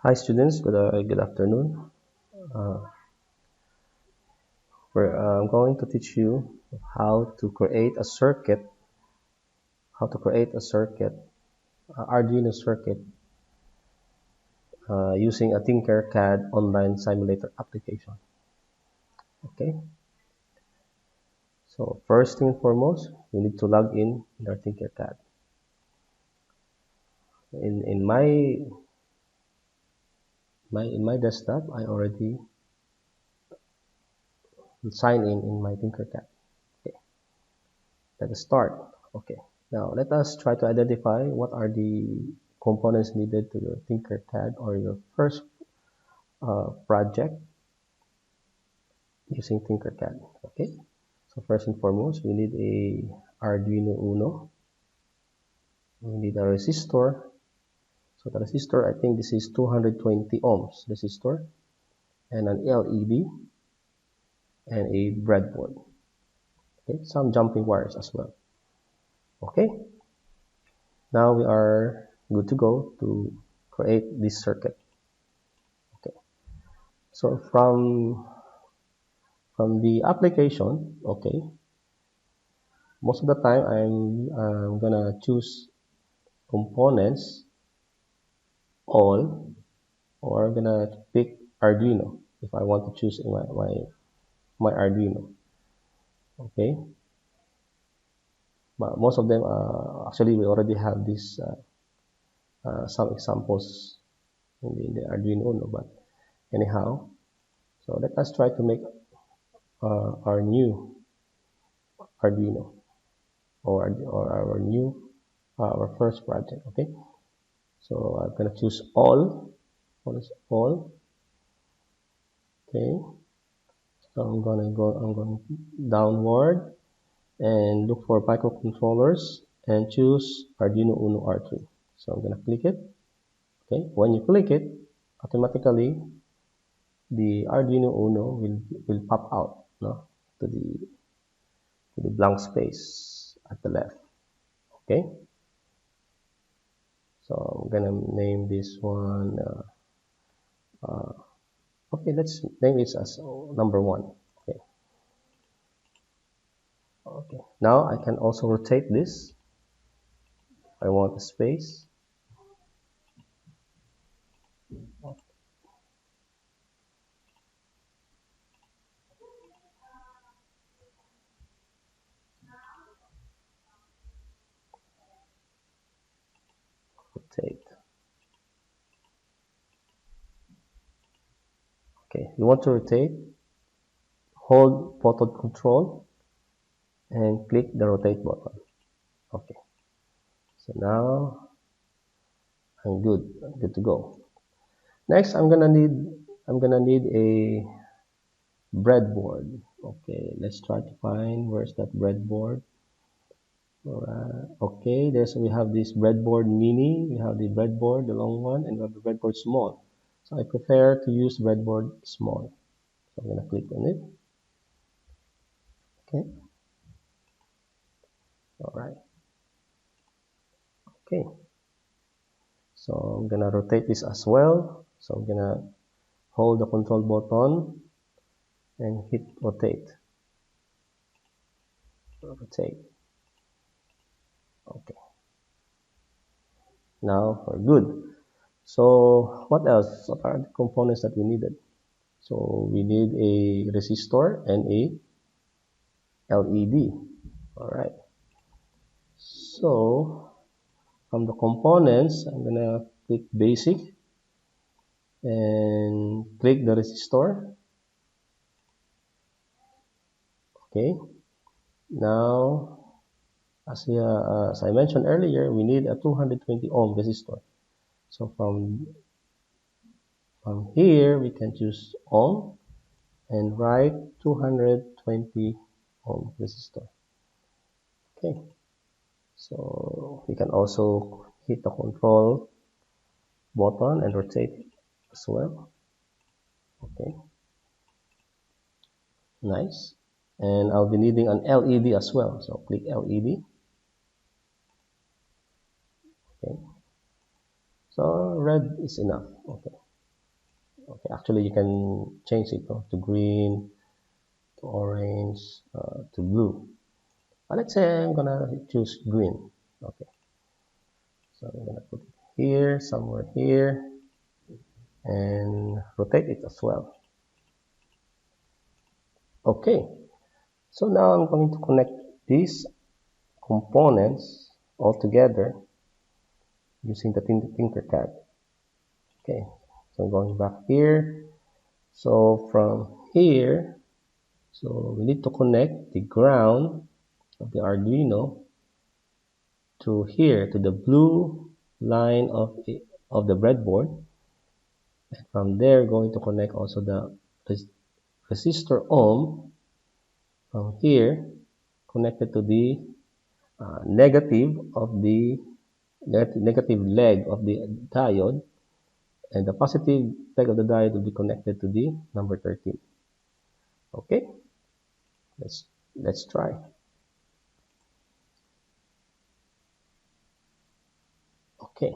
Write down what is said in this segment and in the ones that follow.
Hi students, good afternoon. Uh, I'm going to teach you how to create a circuit, Arduino circuit, using a Tinkercad online simulator application. Okay, so first thing and foremost, we need to log in our Tinkercad. In my desktop, I already signed in my Tinkercad. Okay, let us start. Okay, now let us try to identify what are the components needed to your Tinkercad or your first project using Tinkercad. Okay, so first and foremost, we need a Arduino Uno. We need a resistor. So the resistor, I think this is 220 ohms resistor, and an LED and a breadboard. Okay, some jumping wires as well. Okay, now we are good to go to create this circuit. Okay, so from the application, okay, most of the time I'm gonna choose components all, or I'm gonna pick Arduino if I want to choose my Arduino. Okay, but most of them actually we already have this some examples in the Arduino Uno, but anyhow, so let us try to make our new Arduino, or our new our first project. Okay, so I'm gonna choose all. What is all? Okay, so I'm going downward and look for microcontrollers and choose Arduino Uno R3. So I'm gonna click it. Okay, when you click it, automatically the Arduino Uno will pop out, no, to the blank space at the left. Okay, so I'm gonna name this one. Okay, let's name it as number one. Okay, okay. Now I can also rotate this if I want a space. Rotate. Okay, you want to rotate? Hold button control and click the rotate button. Okay, so now I'm good to go. Next, I'm gonna need a breadboard. Okay, let's try to find where's that breadboard. Okay, we have this breadboard mini, we have the breadboard, the long one, and we have the breadboard small. So I prefer to use breadboard small. So I'm gonna click on it. Okay, all right. Okay, so I'm gonna rotate this as well. So I'm gonna hold the control button and hit rotate. Rotate. Okay. Now we're good. So what else? What are the components that we needed? So we need a resistor and a LED. All right. So from the components, I'm gonna click basic and click the resistor. Okay. Now, as I mentioned earlier, we need a 220 ohm resistor. So from here, we can choose ohm and write 220 ohm resistor. Okay, so we can also hit the control button and rotate as well. Okay, nice. And I'll be needing an LED as well, so click LED. Okay, so red is enough. Okay, Okay, actually you can change it to green, to orange, to blue. But let's say I'm gonna choose green. Okay, so I'm gonna put it here, somewhere here, and rotate it as well. Okay, so now I'm going to connect these components all together using the Tinkercad. Okay, so I'm going back here. So from here, so we need to connect the ground of the Arduino to here, to the blue line of the breadboard. And from there, going to connect also the resistor ohm from here, connected to the negative of the negative leg of the diode, and the positive leg of the diode will be connected to the number 13. Okay, let's try. Okay,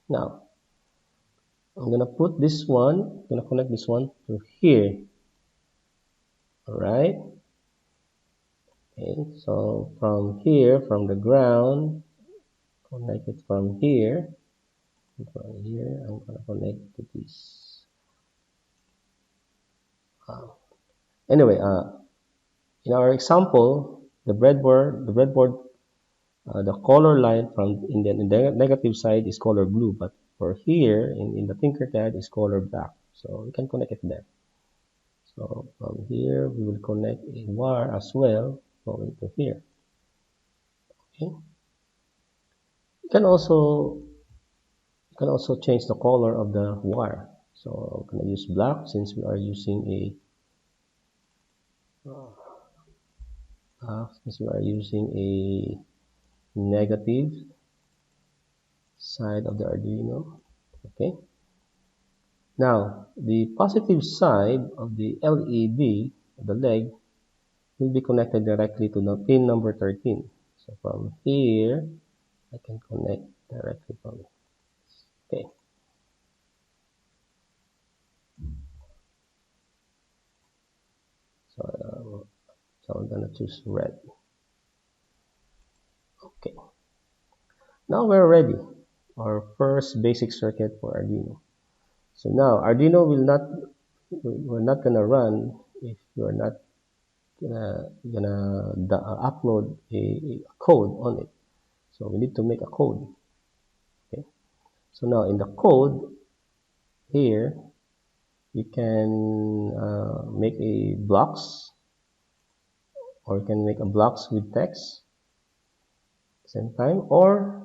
now I'm gonna put this one, gonna connect this one to here. All right. Okay, so from here, from the ground, connect it from here. From here, I'm gonna connect to this. Anyway, in our example, the color line from in the negative side is color blue, but for here in the Tinkercad is color black. So we can connect it there. So from here we will connect a wire as well going to here. Okay. You can also change the color of the wire. So I'm gonna use black since we are using a negative side of the Arduino. Okay. Now, the positive side of the LED, the leg, will be connected directly to the pin number 13. So from here, I can connect directly from it. Okay. So I'm gonna choose red. Okay. Now we're ready. Our first basic circuit for Arduino. So now Arduino we're not gonna run if you're not gonna upload a code on it. So we need to make a code. Okay. So now in the code here, you can make a blocks, or you can make a blocks with text at the same time, or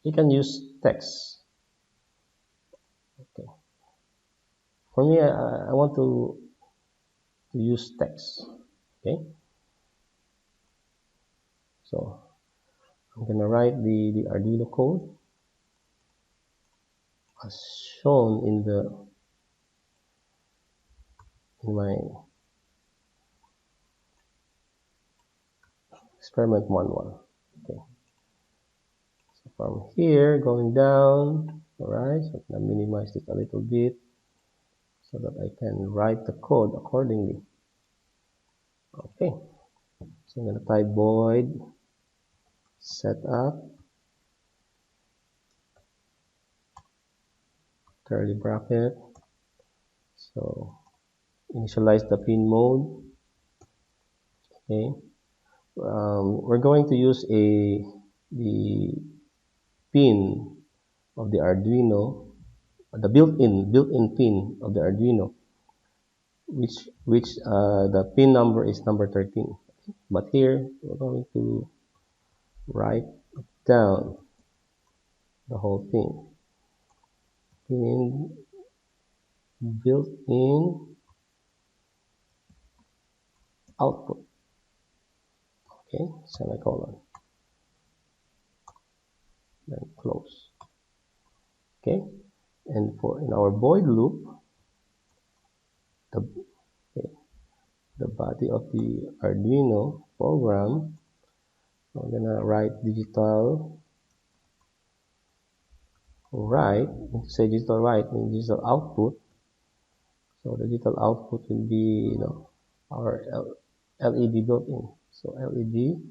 you can use text. Okay. For me, I want to use text. Okay. So I'm gonna write the Arduino code as shown in my experiment manual. Okay. So from here going down, alright, so I'm gonna minimize this a little bit so that I can write the code accordingly. Okay. So I'm gonna type void setup curly bracket. So initialize the pin mode. Okay. We're going to use the pin of the Arduino, the built-in pin of the Arduino, which the pin number is number 13. But here we're going to write down the whole thing. Pin built-in output. Okay, semicolon. Then close. Okay, and in our void loop, the okay, the body of the Arduino program, I'm gonna write digital write, say digital write means digital output. So the digital output will be, our LED built-in. So LED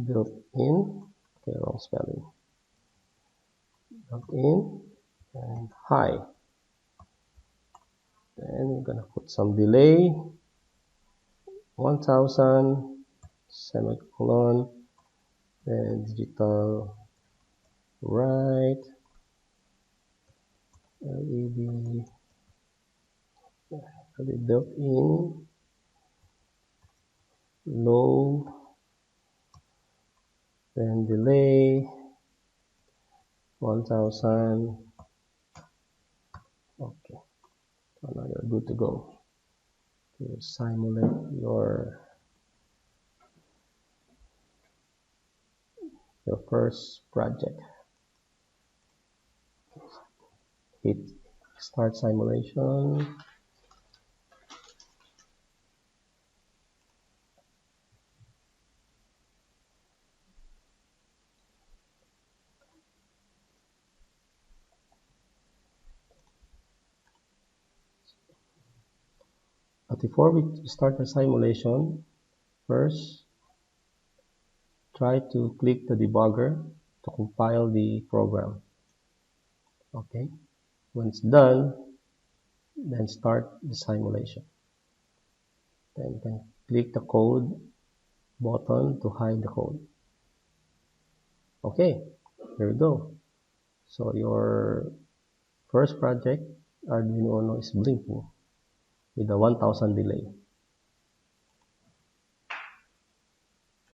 built-in, okay, wrong spelling. Built-in and high. Then we're gonna put some delay, 1000 semicolon, then digital write, LED, built-in, low, then delay 1000. Okay, so now you're good to go to simulate your first project. Hit start simulation. But before we start the simulation, first try to click the debugger to compile the program. Okay, when it's done, then start the simulation. Then you can click the code button to hide the code. Okay, here we go. So your first project, Arduino Uno, is blinking with a 1000 delay.